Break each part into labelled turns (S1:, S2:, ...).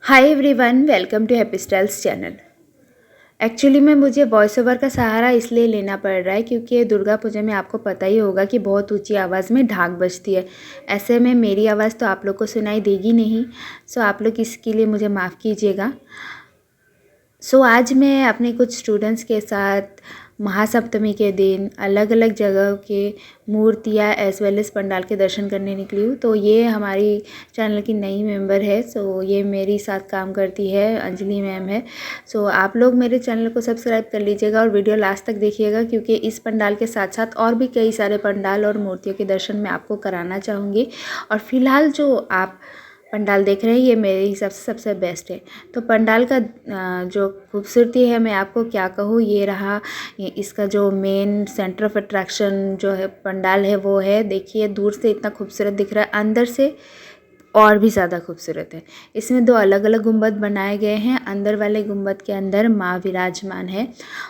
S1: Hi everyone, welcome to happy styles channel. Actually में मुझे voice over का सहारा इसलिए लेना पड़ रहा है क्योंकि दुर्गा पूजा में आपको पता ही होगा कि बहुत ऊंची आवाज़ में ढाक बजती है। ऐसे में मेरी आवाज़ तो आप लोग को सुनाई देगी नहीं। सो आप लोग इसके लिए मुझे माफ़ कीजिएगा। आज मैं अपने कुछ स्टूडेंट्स के साथ महासप्तमी के दिन अलग अलग जगह के मूर्तियाँ एज वेल एज़ पंडाल के दर्शन करने निकली हूँ। तो ये हमारी चैनल की नई मेंबर है। ये मेरी साथ काम करती है, अंजलि मैम है। आप लोग मेरे चैनल को सब्सक्राइब कर लीजिएगा और वीडियो लास्ट तक देखिएगा क्योंकि इस पंडाल के साथ साथ और भी कई सारे पंडाल और मूर्तियों के दर्शन मैं आपको कराना चाहूँगी। और फिलहाल जो आप पंडाल देख रहे हैं ये मेरे हिसाब से सबसे बेस्ट है। तो पंडाल का जो खूबसूरती है मैं आपको क्या कहूँ, ये रहा। इसका जो मेन सेंटर ऑफ अट्रैक्शन जो है पंडाल है वो है। देखिए दूर से इतना खूबसूरत दिख रहा है, अंदर से और भी ज़्यादा खूबसूरत है। इसमें दो अलग अलग गुंबद बनाए गए हैं। अंदर वाले गुंबद के अंदर माँ विराजमान है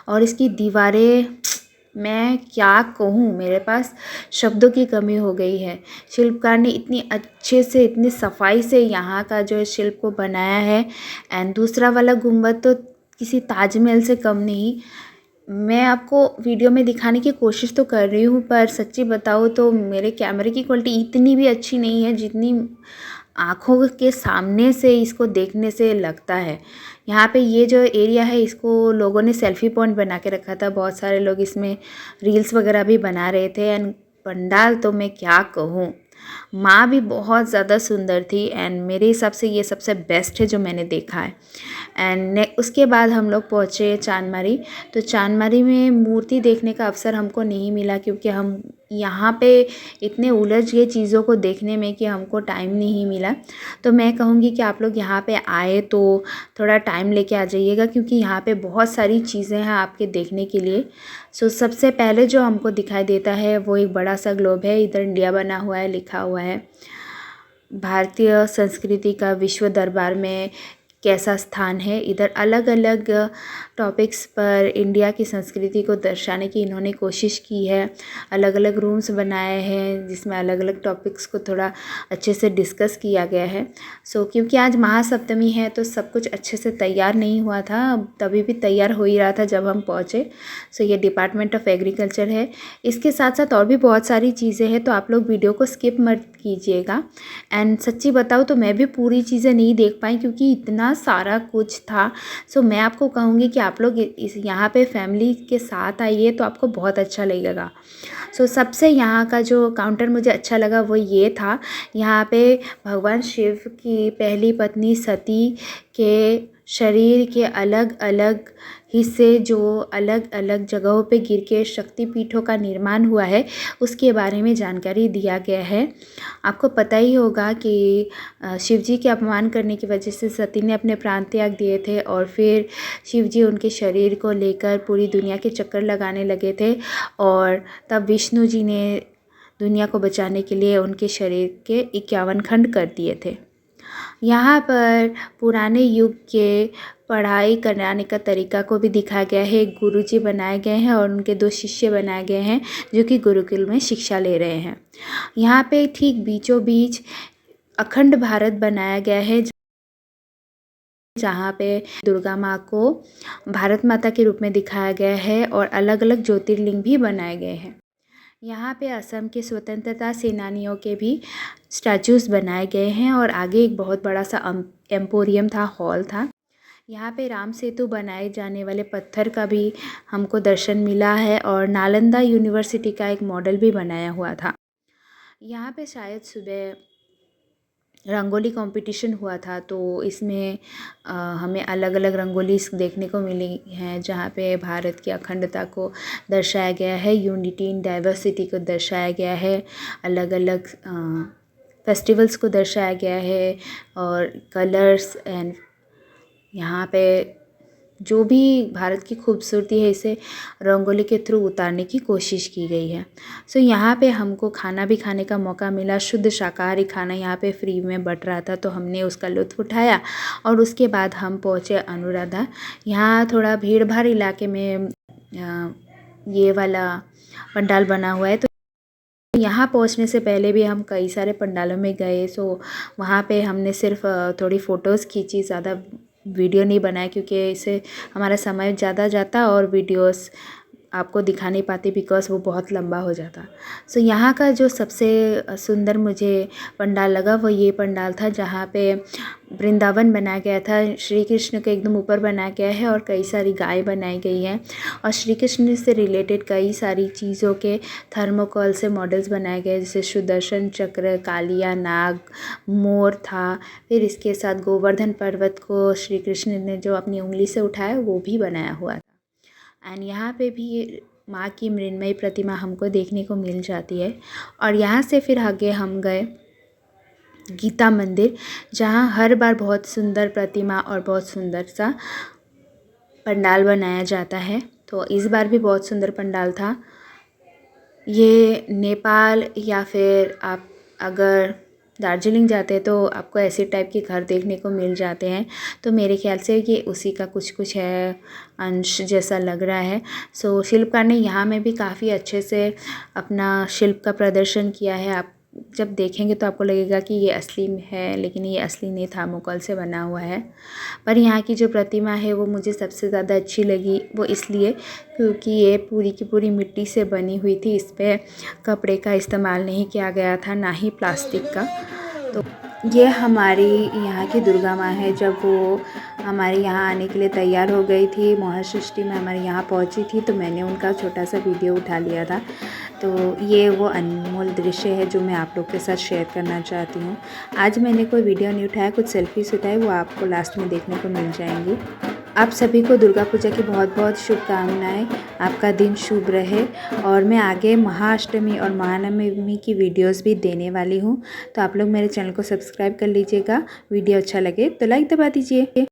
S1: और इसकी दीवारें, मैं क्या कहूँ, मेरे पास शब्दों की कमी हो गई है। शिल्पकार ने इतनी अच्छे से, इतनी सफाई से यहाँ का जो शिल्प को बनाया है। एंड दूसरा वाला गुंबद तो किसी ताजमहल से कम नहीं। मैं आपको वीडियो में दिखाने की कोशिश तो कर रही हूँ पर सच्ची बताऊँ तो मेरे कैमरे की क्वालिटी इतनी भी अच्छी नहीं है जितनी आँखों के सामने से इसको देखने से लगता है। यहाँ पे ये जो एरिया है इसको लोगों ने सेल्फी पॉइंट बना के रखा था। बहुत सारे लोग इसमें रील्स वगैरह भी बना रहे थे। एंड पंडाल तो मैं क्या कहूँ, माँ भी बहुत ज़्यादा सुंदर थी। एंड मेरे हिसाब से ये सबसे बेस्ट है जो मैंने देखा है। एंड उसके बाद हम लोग पहुँचे चांदमारी। तो चांदमारी में मूर्ति देखने का अवसर हमको नहीं मिला क्योंकि हम यहाँ पे इतने उलझ गए चीज़ों को देखने में कि हमको टाइम नहीं मिला। तो मैं कहूँगी कि आप लोग यहाँ पे आए तो थोड़ा टाइम लेके आ जाइएगा क्योंकि यहाँ पे बहुत सारी चीज़ें हैं आपके देखने के लिए। सबसे पहले जो हमको दिखाई देता है वो एक बड़ा सा ग्लोब है। इधर इंडिया बना हुआ है, लिखा हुआ है भारतीय संस्कृति का विश्व दरबार में कैसा स्थान है। इधर अलग अलग टॉपिक्स पर इंडिया की संस्कृति को दर्शाने की इन्होंने कोशिश की है। अलग अलग रूम्स बनाए हैं जिसमें अलग अलग टॉपिक्स को थोड़ा अच्छे से डिस्कस किया गया है। क्योंकि आज महासप्तमी है तो सब कुछ अच्छे से तैयार नहीं हुआ था, तभी भी तैयार हो ही रहा था जब हम पहुँचे। ये डिपार्टमेंट ऑफ एग्रीकल्चर है। इसके साथ साथ और भी बहुत सारी चीज़ें हैं तो आप लोग वीडियो को स्किप मत कीजिएगा। एंड सच्ची बताऊँ तो मैं भी पूरी चीज़ें नहीं देख पाई क्योंकि इतना सारा कुछ था। मैं आपको कहूँगी कि आप लोग इस यहाँ पे फैमिली के साथ आइए तो आपको बहुत अच्छा लगेगा। सबसे यहाँ का जो काउंटर मुझे अच्छा लगा वो ये था। यहाँ पे भगवान शिव की पहली पत्नी सती के शरीर के अलग अलग हिस्से जो अलग अलग जगहों पे गिर के शक्तिपीठों का निर्माण हुआ है उसके बारे में जानकारी दिया गया है। आपको पता ही होगा कि शिव जी के अपमान करने की वजह से सती ने अपने प्राण त्याग दिए थे और फिर शिव जी उनके शरीर को लेकर पूरी दुनिया के चक्कर लगाने लगे थे और तब विष्णु जी ने दुनिया को बचाने के लिए उनके शरीर के 51 खंड कर दिए थे। यहाँ पर पुराने युग के पढ़ाई कराने का तरीका को भी दिखाया गया है। गुरुजी बनाए गए हैं और उनके 2 शिष्य बनाए गए हैं जो कि गुरुकुल में शिक्षा ले रहे हैं। यहाँ पे ठीक बीचों बीच अखंड भारत बनाया गया है जहाँ पे दुर्गा माँ को भारत माता के रूप में दिखाया गया है और अलग अलग ज्योतिर्लिंग भी बनाए गए हैं। यहाँ पे असम के स्वतंत्रता सेनानियों के भी स्टैचूज़ बनाए गए हैं और आगे एक बहुत बड़ा सा एम्पोरियम था, हॉल था। यहाँ पे राम सेतु बनाए जाने वाले पत्थर का भी हमको दर्शन मिला है और नालंदा यूनिवर्सिटी का एक मॉडल भी बनाया हुआ था। यहाँ पे शायद सुबह रंगोली कंपटीशन हुआ था तो इसमें हमें अलग अलग रंगोली देखने को मिली हैं जहाँ पे भारत की अखंडता को दर्शाया गया है, यूनिटी इन डाइवर्सिटी को दर्शाया गया है, अलग अलग फेस्टिवल्स को दर्शाया गया है और कलर्स एंड यहाँ पे जो भी भारत की खूबसूरती है इसे रंगोली के थ्रू उतारने की कोशिश की गई है। यहाँ पे हमको खाना भी खाने का मौका मिला। शुद्ध शाकाहारी खाना यहाँ पे फ्री में बँट रहा था तो हमने उसका लुत्फ़ उठाया और उसके बाद हम पहुँचे अनुराधा। यहाँ थोड़ा भीड़ भाड़ इलाके में ये वाला पंडाल बना हुआ है तो यहाँ पहुँचने से पहले भी हम कई सारे पंडालों में गए, सो वहाँ पे हमने सिर्फ थोड़ी फ़ोटोज़ खींची, ज़्यादा वीडियो नहीं बनाया क्योंकि इससे हमारा समय ज़्यादा जाता और वीडियोस आपको दिखा नहीं पाती बिकॉज़ वो बहुत लंबा हो जाता। सो यहाँ का जो सबसे सुंदर मुझे पंडाल लगा वो ये पंडाल था जहाँ पे वृंदावन बनाया गया था। श्री कृष्ण के एकदम ऊपर बनाया गया है और कई सारी गाय बनाई गई हैं और श्री कृष्ण से रिलेटेड कई सारी चीज़ों के थर्मोकोल से मॉडल्स बनाए गए, जैसे सुदर्शन चक्र, कालिया नाग, मोर था। फिर इसके साथ गोवर्धन पर्वत को श्री कृष्ण ने जो अपनी उंगली से उठाया वो भी बनाया हुआ था। एंड यहाँ पे भी माँ की मृण्मयी प्रतिमा हमको देखने को मिल जाती है। और यहाँ से फिर आगे हम गए गीता मंदिर, जहाँ हर बार बहुत सुंदर प्रतिमा और बहुत सुंदर सा पंडाल बनाया जाता है। तो इस बार भी बहुत सुंदर पंडाल था। ये नेपाल या फिर आप अगर दार्जिलिंग जाते हैं तो आपको ऐसे टाइप के घर देखने को मिल जाते हैं, तो मेरे ख्याल से ये उसी का कुछ है अंश जैसा लग रहा है। सो शिल्पकार ने यहाँ में भी काफ़ी अच्छे से अपना शिल्प का प्रदर्शन किया है। आप जब देखेंगे तो आपको लगेगा कि ये असली है, लेकिन ये असली नहीं, थर्मोकोल से बना हुआ है। पर यहाँ की जो प्रतिमा है वो मुझे सबसे ज़्यादा अच्छी लगी, वो इसलिए क्योंकि ये पूरी की पूरी मिट्टी से बनी हुई थी। इस पर कपड़े का इस्तेमाल नहीं किया गया था, ना ही प्लास्टिक का। तो ये हमारी यहाँ की दुर्गा माँ है। जब वो हमारे यहाँ आने के लिए तैयार हो गई थी, महासृष्टि में हमारे यहाँ पहुँची थी, तो मैंने उनका छोटा सा वीडियो उठा लिया था। तो ये वो अनमोल दृश्य है जो मैं आप लोग के साथ शेयर करना चाहती हूँ। आज मैंने कोई वीडियो नहीं उठाया, कुछ सेल्फीज उठाए, वो आपको लास्ट में देखने को मिल जाएंगी। आप सभी को दुर्गा पूजा की बहुत बहुत शुभकामनाएं। आपका दिन शुभ रहे। और मैं आगे महाअष्टमी और महानवमी की वीडियोस भी देने वाली हूँ, तो आप लोग मेरे चैनल को सब्सक्राइब कर लीजिएगा। वीडियो अच्छा लगे तो लाइक दबा दीजिए।